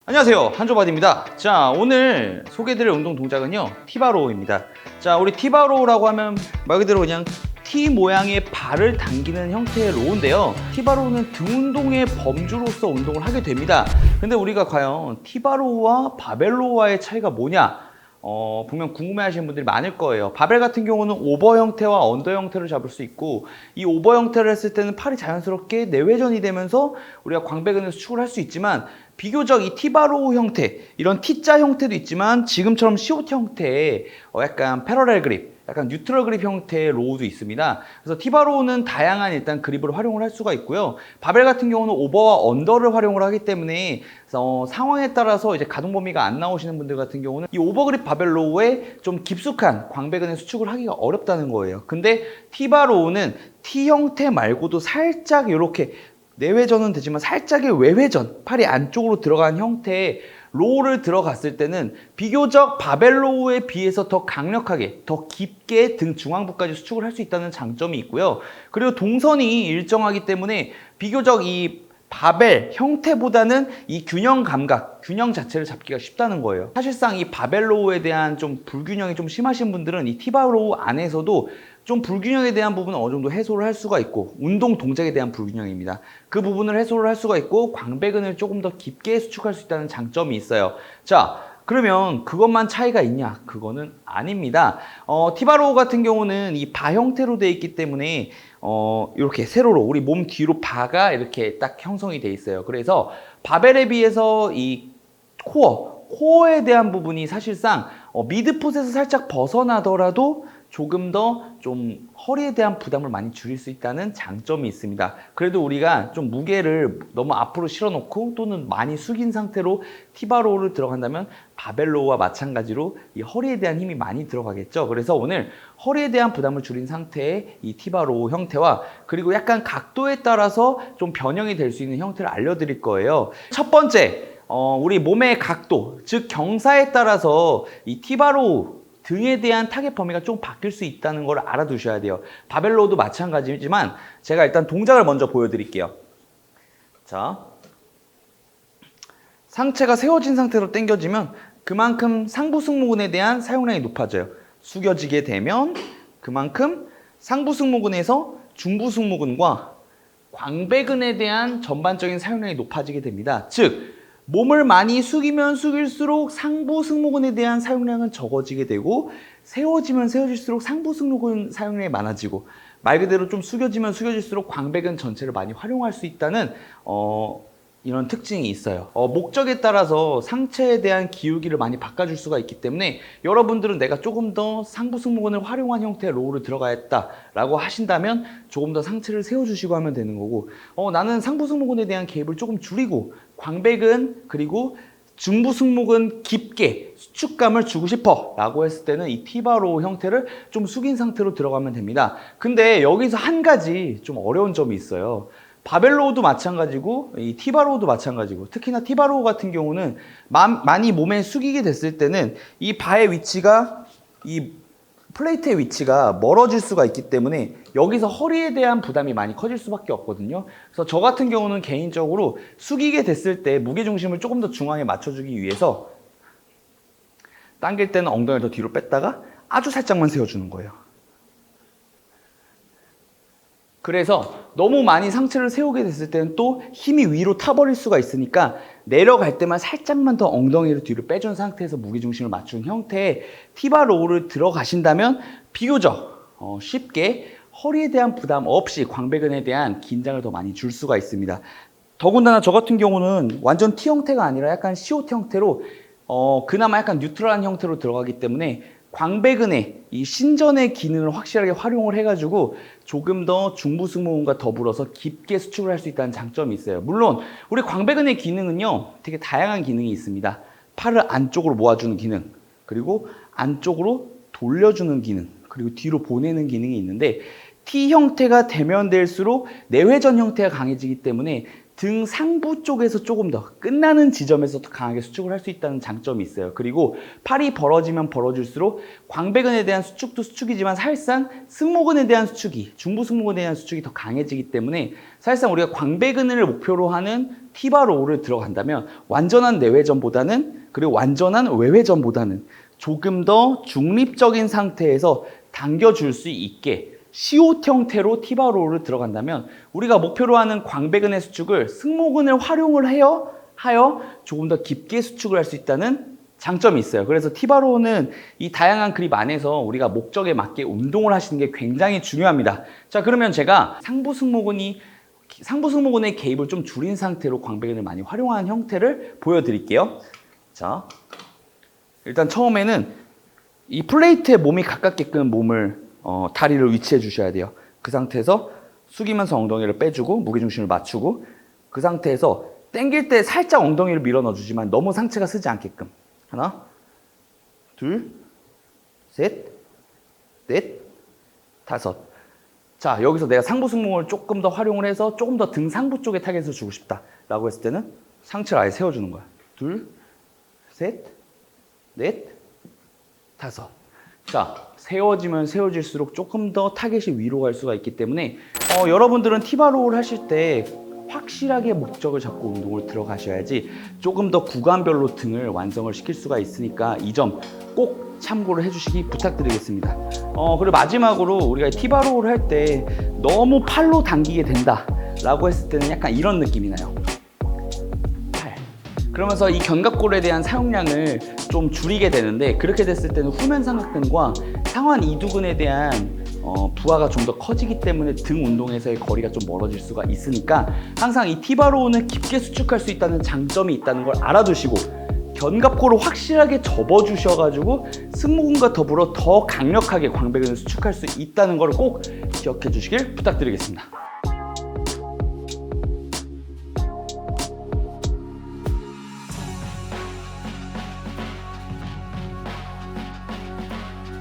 안녕하세요, 한조바디입니다. 자, 오늘 소개해드릴 운동 동작은요, 티바로우입니다. 자, 우리 티바로우라고 하면 말 그대로 그냥 T 모양의 발을 당기는 형태의 로우인데요. 티바로우는 등 운동의 범주로서 운동을 하게 됩니다. 근데 우리가 과연 티바로우와 바벨로우와의 차이가 뭐냐? 분명 궁금해하시는 분들이 많을 거예요. 바벨 같은 경우는 오버 형태와 언더 형태를 잡을 수 있고, 이 오버 형태를 했을 때는 팔이 자연스럽게 내회전이 되면서 우리가 광배근을 수축을 할 수 있지만, 비교적 이 티바로우 형태, 이런 T자 형태도 있지만 지금처럼 COT 형태의 약간 패러렐 그립, 약간 뉴트럴 그립 형태의 로우도 있습니다. 그래서 티바로우는 다양한 일단 그립을 활용을 할 수가 있고요. 바벨 같은 경우는 오버와 언더를 활용을 하기 때문에 상황에 따라서 이제 가동 범위가 안 나오시는 분들 같은 경우는 이 오버 그립 바벨 로우에 좀 깊숙한 광배근의 수축을 하기가 어렵다는 거예요. 근데 티바로우는 T 형태 말고도 살짝 이렇게 내회전은 되지만 살짝의 외회전, 팔이 안쪽으로 들어간 형태의 로우를 들어갔을 때는 비교적 바벨 로우에 비해서 더 강력하게, 더 깊게 등 중앙부까지 수축을 할 수 있다는 장점이 있고요. 그리고 동선이 일정하기 때문에 비교적 이 바벨 형태보다는 이 균형 감각, 균형 자체를 잡기가 쉽다는 거예요. 사실상 이 바벨 로우에 대한 좀 불균형이 좀 심하신 분들은 이 티바로우 안에서도 좀 불균형에 대한 부분은 어느 정도 해소를 할 수가 있고, 운동 동작에 대한 불균형입니다. 그 부분을 해소를 할 수가 있고, 광배근을 조금 더 깊게 수축할 수 있다는 장점이 있어요. 자, 그러면 그것만 차이가 있냐? 그거는 아닙니다. 티바로우 같은 경우는 이 바 형태로 되어 있기 때문에 이렇게 세로로 우리 몸 뒤로 바가 이렇게 딱 형성이 되어 있어요. 그래서 바벨에 비해서 이 코어에 대한 부분이 사실상 미드풋에서 살짝 벗어나더라도 조금 더 좀 허리에 대한 부담을 많이 줄일 수 있다는 장점이 있습니다. 그래도 우리가 좀 무게를 너무 앞으로 실어놓고 또는 많이 숙인 상태로 티바로우를 들어간다면 바벨로우와 마찬가지로 이 허리에 대한 힘이 많이 들어가겠죠. 그래서 오늘 허리에 대한 부담을 줄인 상태의 이 티바로우 형태와 그리고 약간 각도에 따라서 좀 변형이 될 수 있는 형태를 알려드릴 거예요. 첫 번째, 우리 몸의 각도, 즉 경사에 따라서 이 티바로우 등에 대한 타겟 범위가 좀 바뀔 수 있다는 걸 알아두셔야 돼요. 바벨로우도 마찬가지지만 제가 일단 동작을 먼저 보여드릴게요. 자, 상체가 세워진 상태로 당겨지면 그만큼 상부 승모근에 대한 사용량이 높아져요. 숙여지게 되면 그만큼 상부 승모근에서 중부 승모근과 광배근에 대한 전반적인 사용량이 높아지게 됩니다. 즉, 몸을 많이 숙이면 숙일수록 상부 승모근에 대한 사용량은 적어지게 되고, 세워지면 세워질수록 상부 승모근 사용량이 많아지고, 말 그대로 좀 숙여지면 숙여질수록 광배근 전체를 많이 활용할 수 있다는 이런 특징이 있어요. 목적에 따라서 상체에 대한 기울기를 많이 바꿔줄 수가 있기 때문에 여러분들은 내가 조금 더 상부 승모근을 활용한 형태의 로우를 들어가야겠다라고 하신다면 조금 더 상체를 세워주시고 하면 되는 거고, 나는 상부 승모근에 대한 개입을 조금 줄이고 광배근 그리고 중부 승모근 깊게 수축감을 주고 싶어 라고 했을 때는 이 티바로우 형태를 좀 숙인 상태로 들어가면 됩니다. 근데 여기서 한 가지 좀 어려운 점이 있어요. 바벨로우도 마찬가지고 이 티바로우도 마찬가지고, 특히나 티바로우 같은 경우는 많이 몸에 숙이게 됐을 때는 이 바의 위치가, 이 플레이트의 위치가 멀어질 수가 있기 때문에 여기서 허리에 대한 부담이 많이 커질 수밖에 없거든요. 그래서 저 같은 경우는 개인적으로 숙이게 됐을 때 무게중심을 조금 더 중앙에 맞춰주기 위해서 당길 때는 엉덩이를 더 뒤로 뺐다가 아주 살짝만 세워주는 거예요. 그래서 너무 많이 상체를 세우게 됐을 때는 또 힘이 위로 타버릴 수가 있으니까 내려갈 때만 살짝만 더 엉덩이를 뒤로 빼준 상태에서 무게중심을 맞춘 형태의 티바로우를 들어가신다면 비교적 쉽게 허리에 대한 부담 없이 광배근에 대한 긴장을 더 많이 줄 수가 있습니다. 더군다나 저 같은 경우는 완전 T 형태가 아니라 약간 COT 형태로 그나마 약간 뉴트럴한 형태로 들어가기 때문에 광배근의 이 신전의 기능을 확실하게 활용을 해가지고 조금 더 중부 승모근과 더불어서 깊게 수축을 할 수 있다는 장점이 있어요. 물론 우리 광배근의 기능은요 되게 다양한 기능이 있습니다. 팔을 안쪽으로 모아주는 기능, 그리고 안쪽으로 돌려주는 기능, 그리고 뒤로 보내는 기능이 있는데, T 형태가 되면 될수록 내회전 형태가 강해지기 때문에 등 상부 쪽에서 조금 더 끝나는 지점에서 더 강하게 수축을 할 수 있다는 장점이 있어요. 그리고 팔이 벌어지면 벌어질수록 광배근에 대한 수축도 수축이지만 사실상 승모근에 대한 수축이, 중부 승모근에 대한 수축이 더 강해지기 때문에 사실상 우리가 광배근을 목표로 하는 티바로우를 들어간다면 완전한 내외전보다는, 그리고 완전한 외외전보다는 조금 더 중립적인 상태에서 당겨줄 수 있게 시옷 형태로 티바로우를 들어간다면 우리가 목표로 하는 광배근의 수축을 승모근을 활용을 하여 조금 더 깊게 수축을 할 수 있다는 장점이 있어요. 그래서 티바로우는 이 다양한 그립 안에서 우리가 목적에 맞게 운동을 하시는 게 굉장히 중요합니다. 자, 그러면 제가 상부 승모근의 개입을 좀 줄인 상태로 광배근을 많이 활용하는 형태를 보여드릴게요. 자, 일단 처음에는 이 플레이트에 몸이 가깝게끔 다리를 위치해 주셔야 돼요. 그 상태에서 숙이면서 엉덩이를 빼주고 무게중심을 맞추고, 그 상태에서 당길 때 살짝 엉덩이를 밀어 넣어주지만 너무 상체가 쓰지 않게끔. 하나, 둘, 셋, 넷, 다섯. 자, 여기서 내가 상부 승모근을 조금 더 활용을 해서 조금 더 등 상부 쪽에 타겟을 주고 싶다 라고 했을 때는 상체를 아예 세워주는 거야. 둘, 셋, 넷, 다섯. 자, 세워지면 세워질수록 조금 더 타겟이 위로 갈 수가 있기 때문에 여러분들은 티바로우를 하실 때 확실하게 목적을 잡고 운동을 들어가셔야지 조금 더 구간별로 등을 완성을 시킬 수가 있으니까 이 점 꼭 참고를 해주시기 부탁드리겠습니다. 그리고 마지막으로 우리가 티바로우를 할 때 너무 팔로 당기게 된다 라고 했을 때는 약간 이런 느낌이 나요. 그러면서 이 견갑골에 대한 사용량을 좀 줄이게 되는데, 그렇게 됐을 때는 후면 삼각근과 상완 이두근에 대한 부하가 좀 더 커지기 때문에 등 운동에서의 거리가 좀 멀어질 수가 있으니까 항상 이 티바로우는 깊게 수축할 수 있다는 장점이 있다는 걸 알아두시고 견갑골을 확실하게 접어주셔가지고 승모근과 더불어 더 강력하게 광배근을 수축할 수 있다는 걸 꼭 기억해 주시길 부탁드리겠습니다.